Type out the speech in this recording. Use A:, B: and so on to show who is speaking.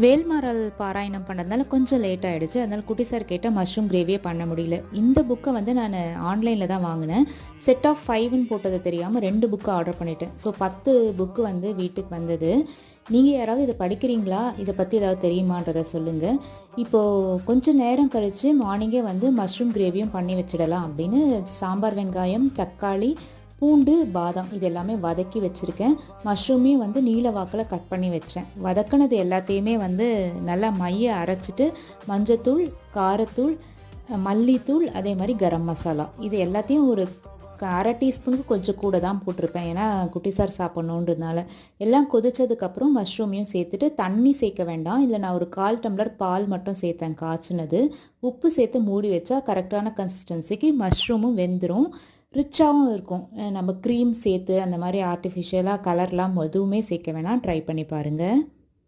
A: வேல்மாறல் பாராயணம் பண்ணதுனால கொஞ்சம் லேட் ஆகிடுச்சு. அதனால் குட்டி சார் கேட்ட மஷ்ரூம் கிரேவியே பண்ண முடியல. இந்த புக்கை வந்து நான் ஆன்லைனில் தான் வாங்கினேன். செட் ஆஃப் 5ன்னு போட்டது தெரியாமல் 2 புக்கு ஆர்டர் பண்ணிட்டேன். ஸோ 10 புக்கு வந்து வீட்டுக்கு வந்தது. நீங்கள் யாராவது இதை படிக்கிறீங்களா? இதை பற்றி ஏதாவது தெரியுமான்றதை சொல்லுங்கள். இப்போது கொஞ்சம் நேரம் கழித்து மார்னிங்கே வந்து மஷ்ரூம் கிரேவியும் பண்ணி வச்சிடலாம் அப்படின்னு சாம்பார் வெங்காயம், தக்காளி, பூண்டு, பாதாம் இது எல்லாமே வதக்கி வச்சுருக்கேன். மஷ்ரூமையும் வந்து நீல வாக்கில் கட் பண்ணி வச்சேன். வதக்கினது எல்லாத்தையுமே வந்து நல்லா மைய அரைச்சிட்டு மஞ்சத்தூள், காரத்தூள், மல்லித்தூள், அதே மாதிரி கரம் மசாலா இது எல்லாத்தையும் ஒரு 1/2 டீஸ்பூனுக்கு கொஞ்சம் கூட தான் போட்டிருப்பேன். ஏன்னா குட்டி சார் சாப்பிட்ணுன்றதுனால. எல்லாம் கொதிச்சதுக்கப்புறம் மஷ்ரூமையும் சேர்த்துட்டு தண்ணி சேர்க்க வேண்டாம். இதில் நான் ஒரு 1/4 டம்ளர் பால் மட்டும் சேர்த்தேன் காய்ச்சினது. உப்பு சேர்த்து மூடி வச்சா கரெக்டான கன்சிஸ்டன்சிக்கு மஷ்ரூமும் வெந்துடும். ரிச்சாகவும் இருக்கும். நம்ம க்ரீம் சேர்த்து அந்த மாதிரி ஆர்டிஃபிஷியலாக கலர்லாம் எதுவுமே சேர்க்க வேணாம். ட்ரை பண்ணி பாருங்கள்.